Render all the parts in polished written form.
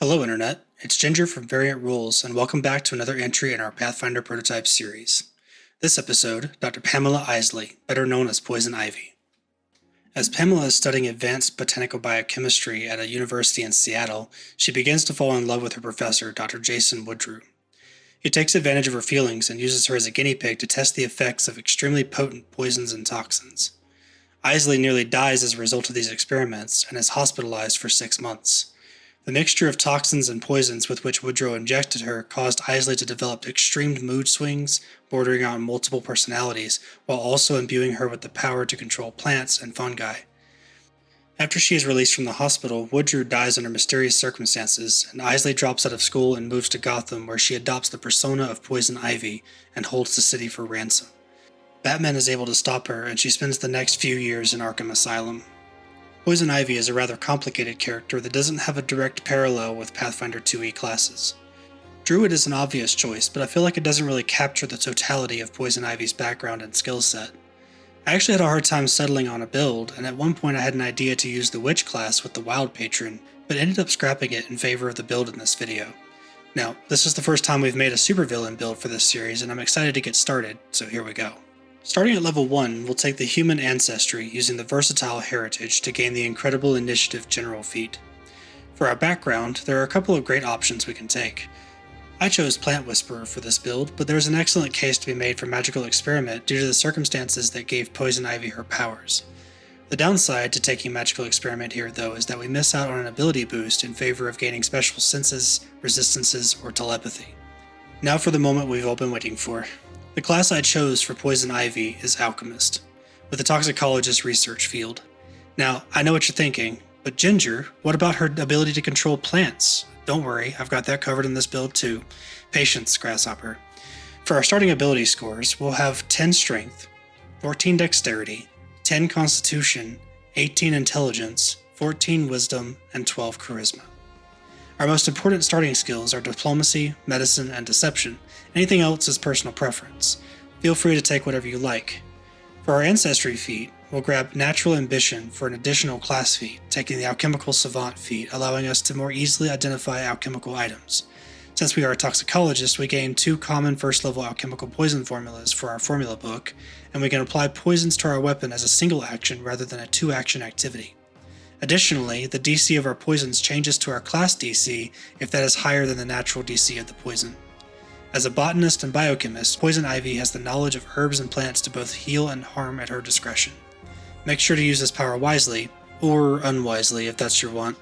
Hello Internet, it's Ginger from Variant Rules, and welcome back to another entry in our Pathfinder Prototype series. This episode, Dr. Pamela Isley, better known as Poison Ivy. As Pamela is studying advanced botanical biochemistry at a university in Seattle, she begins to fall in love with her professor, Dr. Jason Woodrue. He takes advantage of her feelings and uses her as a guinea pig to test the effects of extremely potent poisons and toxins. Isley nearly dies as a result of these experiments and is hospitalized for 6 months. The mixture of toxins and poisons with which Woodrow injected her caused Isley to develop extreme mood swings, bordering on multiple personalities, while also imbuing her with the power to control plants and fungi. After she is released from the hospital, Woodrow dies under mysterious circumstances, and Isley drops out of school and moves to Gotham, where she adopts the persona of Poison Ivy and holds the city for ransom. Batman is able to stop her, and she spends the next few years in Arkham Asylum. Poison Ivy is a rather complicated character that doesn't have a direct parallel with Pathfinder 2e classes. Druid is an obvious choice, but I feel like it doesn't really capture the totality of Poison Ivy's background and skill set. I actually had a hard time settling on a build, and at one point I had an idea to use the Witch class with the Wild Patron, but ended up scrapping it in favor of the build in this video. Now, this is the first time we've made a supervillain build for this series, and I'm excited to get started, so here we go. Starting at level 1, we'll take the Human Ancestry using the Versatile Heritage to gain the Incredible Initiative General feat. For our background, there are a couple of great options we can take. I chose Plant Whisperer for this build, but there's an excellent case to be made for Magical Experiment due to the circumstances that gave Poison Ivy her powers. The downside to taking Magical Experiment here, though, is that we miss out on an ability boost in favor of gaining special senses, resistances, or telepathy. Now for the moment we've all been waiting for. The class I chose for Poison Ivy is Alchemist, with a toxicologist research field. Now, I know what you're thinking, but Ginger, what about her ability to control plants? Don't worry, I've got that covered in this build too. Patience, Grasshopper. For our starting ability scores, we'll have 10 Strength, 14 Dexterity, 10 Constitution, 18 Intelligence, 14 Wisdom, and 12 Charisma. Our most important starting skills are Diplomacy, Medicine, and Deception. Anything else is personal preference. Feel free to take whatever you like. For our Ancestry feat, we'll grab Natural Ambition for an additional class feat, taking the Alchemical Savant feat, allowing us to more easily identify alchemical items. Since we are a toxicologist, we gain 2 common first-level alchemical poison formulas for our formula book, and we can apply poisons to our weapon as a single action rather than a 2-action activity. Additionally, the DC of our poisons changes to our class DC if that is higher than the natural DC of the poison. As a botanist and biochemist, Poison Ivy has the knowledge of herbs and plants to both heal and harm at her discretion. Make sure to use this power wisely, or unwisely if that's your want.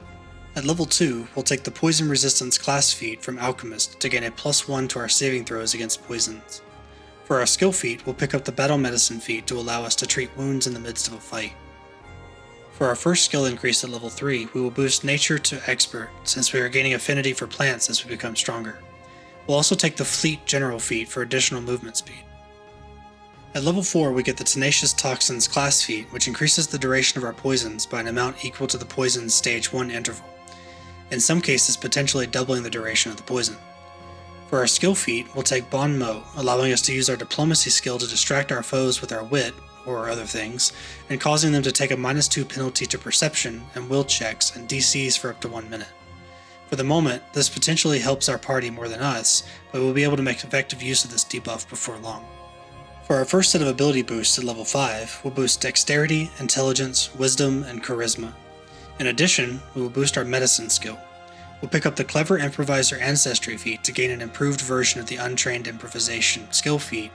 At level 2, we'll take the Poison Resistance class feat from Alchemist to gain a +1 to our saving throws against poisons. For our skill feat, we'll pick up the Battle Medicine feat to allow us to treat wounds in the midst of a fight. For our first skill increase at level 3, we will boost Nature to Expert, since we are gaining affinity for plants as we become stronger. We'll also take the Fleet General feat for additional movement speed. At level 4, we get the Tenacious Toxins class feat, which increases the duration of our poisons by an amount equal to the poison's stage 1 interval, in some cases potentially doubling the duration of the poison. For our skill feat, we'll take Bon Mot, allowing us to use our Diplomacy skill to distract our foes with our wit, or other things, and causing them to take a -2 penalty to Perception and Will checks and DCs for up to 1 minute. For the moment, this potentially helps our party more than us, but we'll be able to make effective use of this debuff before long. For our first set of ability boosts at level 5, we'll boost Dexterity, Intelligence, Wisdom, and Charisma. In addition, we will boost our Medicine skill. We'll pick up the Clever Improviser Ancestry feat to gain an improved version of the Untrained Improvisation skill feat.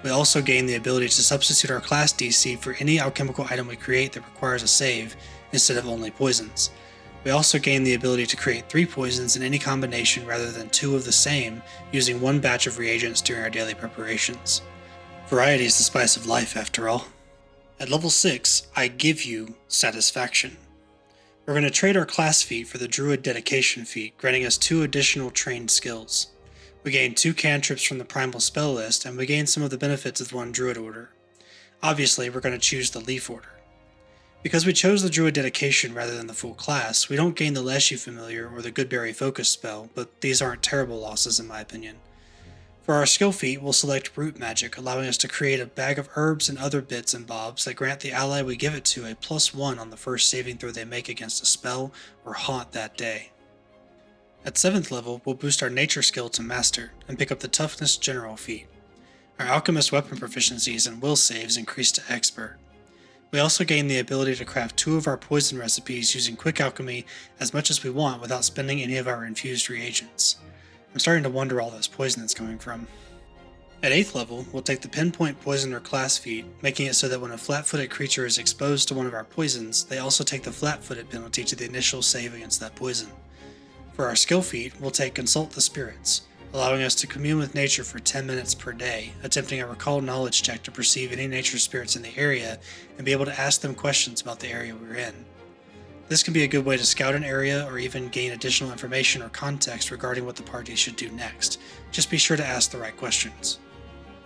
We also gain the ability to substitute our class DC for any alchemical item we create that requires a save, instead of only poisons. We also gain the ability to create 3 poisons in any combination rather than 2 of the same, using 1 batch of reagents during our daily preparations. Variety is the spice of life, after all. At level 6, I give you Satisfaction. We're going to trade our class feat for the Druid Dedication feat, granting us 2 additional trained skills. We gain 2 cantrips from the Primal Spell list, and we gain some of the benefits of one Druid Order. Obviously, we're going to choose the Leaf Order. Because we chose the Druid Dedication rather than the full class, we don't gain the Leshy Familiar or the Goodberry Focus spell, but these aren't terrible losses in my opinion. For our skill feat, we'll select Root Magic, allowing us to create a bag of herbs and other bits and bobs that grant the ally we give it to a +1 on the first saving throw they make against a spell or haunt that day. At 7th level, we'll boost our nature skill to Master and pick up the Toughness General feat. Our Alchemist weapon proficiencies and will saves increase to Expert. We also gain the ability to craft 2 of our poison recipes using Quick Alchemy as much as we want without spending any of our infused reagents. I'm starting to wonder where all this poison is coming from. At 8th level, we'll take the Pinpoint Poisoner class feat, making it so that when a flat-footed creature is exposed to one of our poisons, they also take the flat-footed penalty to the initial save against that poison. For our skill feat, we'll take Consult the Spirits, allowing us to commune with nature for 10 minutes per day, attempting a Recall Knowledge check to perceive any nature spirits in the area and be able to ask them questions about the area we're in. This can be a good way to scout an area or even gain additional information or context regarding what the party should do next. Just be sure to ask the right questions.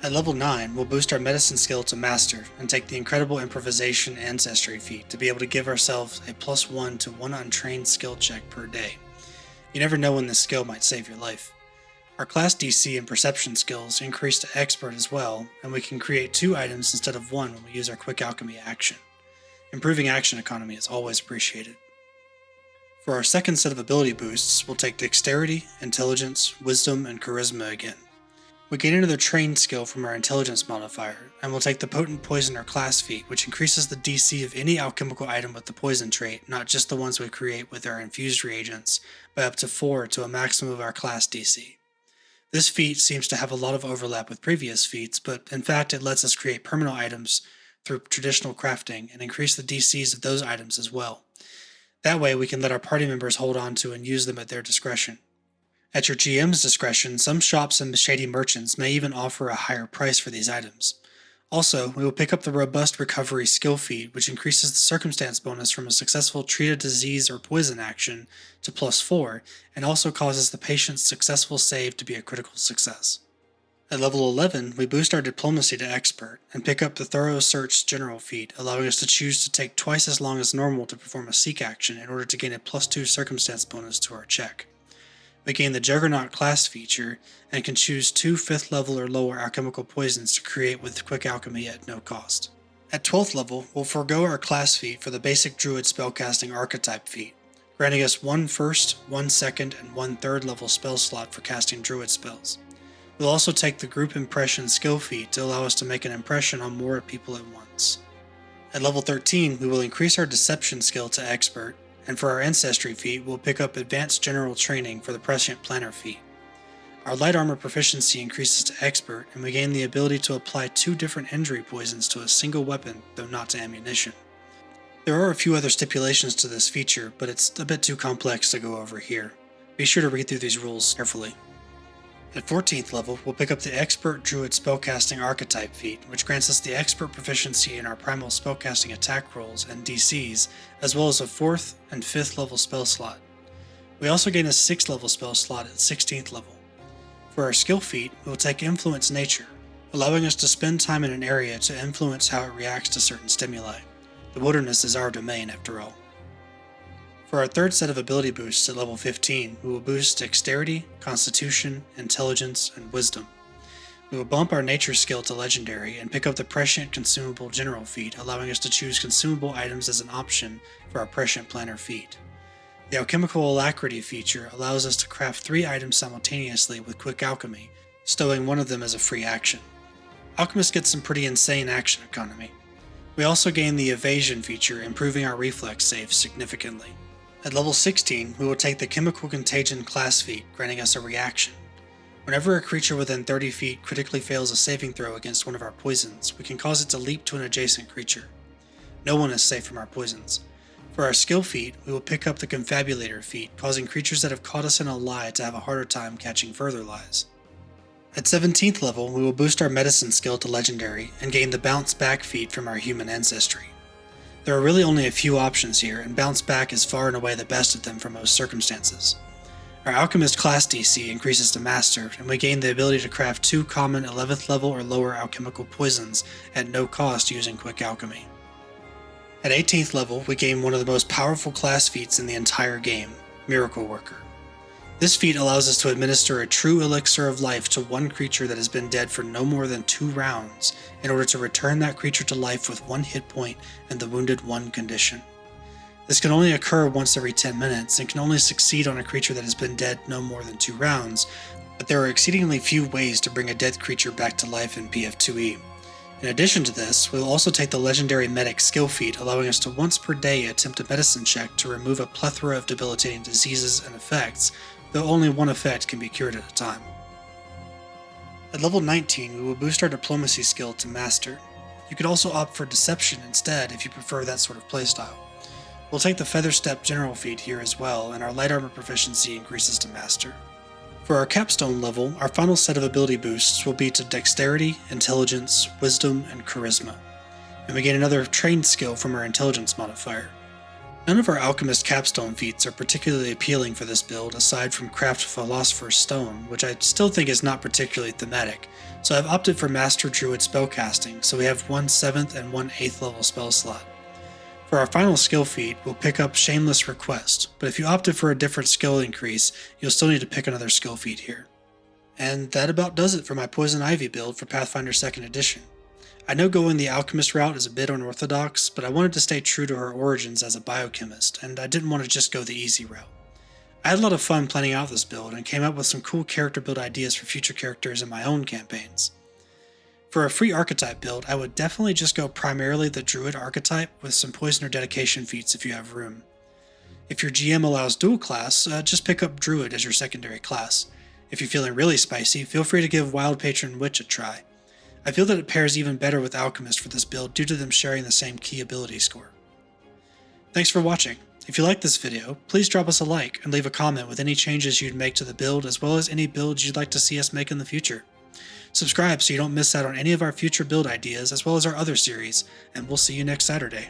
At level 9, we'll boost our medicine skill to Master and take the Incredible Improvisation Ancestry feat to be able to give ourselves a +1 to 1 untrained skill check per day. You never know when this skill might save your life. Our class DC and perception skills increase to Expert as well, and we can create 2 items instead of 1 when we use our Quick Alchemy action. Improving action economy is always appreciated. For our second set of ability boosts, we'll take Dexterity, Intelligence, Wisdom, and Charisma again. We gain another trained skill from our Intelligence modifier, and we'll take the Potent Poisoner class feat, which increases the DC of any alchemical item with the poison trait, not just the ones we create with our infused reagents, by up to 4 to a maximum of our class DC. This feat seems to have a lot of overlap with previous feats, but in fact it lets us create permanent items through traditional crafting and increase the DCs of those items as well. That way we can let our party members hold on to and use them at their discretion. At your GM's discretion, some shops and shady merchants may even offer a higher price for these items. Also, we will pick up the Robust Recovery skill feat, which increases the circumstance bonus from a successful treat a disease or poison action to +4, and also causes the patient's successful save to be a critical success. At level 11, we boost our Diplomacy to Expert, and pick up the Thorough Search General feat, allowing us to choose to take twice as long as normal to perform a Seek action in order to gain a +2 circumstance bonus to our check. We gain the Juggernaut class feature, and can choose 2 5th level or lower alchemical poisons to create with Quick Alchemy at no cost. At 12th level, we'll forego our class feat for the basic Druid Spellcasting Archetype feat, granting us 1 first, 1 second, and 1 third level spell slot for casting Druid spells. We'll also take the Group Impression skill feat to allow us to make an impression on more people at once. At level 13, we will increase our Deception skill to Expert, and for our Ancestry feat, we'll pick up Advanced General Training for the Prescient Planner feat. Our Light Armor proficiency increases to Expert, and we gain the ability to apply 2 different injury poisons to a single weapon, though not to ammunition. There are a few other stipulations to this feature, but it's a bit too complex to go over here. Be sure to read through these rules carefully. At 14th level, we'll pick up the Expert Druid Spellcasting Archetype feat, which grants us the Expert proficiency in our primal spellcasting attack rolls and DCs, as well as a 4th and 5th level spell slot. We also gain a 6th level spell slot at 16th level. For our skill feat, we will take Influence Nature, allowing us to spend time in an area to influence how it reacts to certain stimuli. The wilderness is our domain, after all. For our third set of ability boosts at level 15, we will boost Dexterity, Constitution, Intelligence, and Wisdom. We will bump our Nature skill to Legendary and pick up the Prescient Consumable General feat, allowing us to choose consumable items as an option for our Prescient Planner feat. The Alchemical Alacrity feature allows us to craft 3 items simultaneously with Quick Alchemy, stowing one of them as a free action. Alchemists get some pretty insane action economy. We also gain the Evasion feature, improving our reflex saves significantly. At level 16, we will take the Chemical Contagion class feat, granting us a reaction. Whenever a creature within 30 feet critically fails a saving throw against one of our poisons, we can cause it to leap to an adjacent creature. No one is safe from our poisons. For our skill feat, we will pick up the Confabulator feat, causing creatures that have caught us in a lie to have a harder time catching further lies. At 17th level, we will boost our Medicine skill to Legendary and gain the Bounce Back feat from our human ancestry. There are really only a few options here, and Bounce Back is far and away the best of them for most circumstances. Our Alchemist class DC increases to Master, and we gain the ability to craft 2 common 11th level or lower alchemical poisons at no cost using Quick Alchemy. At 18th level, we gain one of the most powerful class feats in the entire game, Miracle Worker. This feat allows us to administer a true elixir of life to one creature that has been dead for no more than 2 rounds, in order to return that creature to life with 1 hit point and the wounded 1 condition. This can only occur once every 10 minutes and can only succeed on a creature that has been dead no more than 2 rounds, but there are exceedingly few ways to bring a dead creature back to life in PF2E. In addition to this, we'll also take the legendary medic skill feat, allowing us to once per day attempt a medicine check to remove a plethora of debilitating diseases and effects, though only one effect can be cured at a time. At level 19, we will boost our diplomacy skill to master. You could also opt for deception instead if you prefer that sort of playstyle. We'll take the feather step general feat here as well, and our light armor proficiency increases to master. For our capstone level, our final set of ability boosts will be to dexterity, intelligence, wisdom, and charisma, and we gain another trained skill from our intelligence modifier. None of our alchemist capstone feats are particularly appealing for this build aside from craft philosopher's stone, which I still think is not particularly thematic, so I've opted for master druid spellcasting, so we have 1 7th and 1 8th level spell slot. For our final skill feat, we'll pick up Shameless Request, but if you opted for a different skill increase, you'll still need to pick another skill feat here. And that about does it for my Poison Ivy build for Pathfinder 2nd Edition. I know going the alchemist route is a bit unorthodox, but I wanted to stay true to her origins as a biochemist, and I didn't want to just go the easy route. I had a lot of fun planning out this build and came up with some cool character build ideas for future characters in my own campaigns. For a free archetype build, I would definitely just go primarily the Druid archetype with some Poison or Dedication feats if you have room. If your GM allows dual class, just pick up Druid as your secondary class. If you're feeling really spicy, feel free to give Wild Patron Witch a try. I feel that it pairs even better with Alchemist for this build due to them sharing the same key ability score. Thanks for watching. If you liked this video, please drop us a like and leave a comment with any changes you'd make to the build as well as any builds you'd like to see us make in the future. Subscribe so you don't miss out on any of our future build ideas as well as our other series, and we'll see you next Saturday.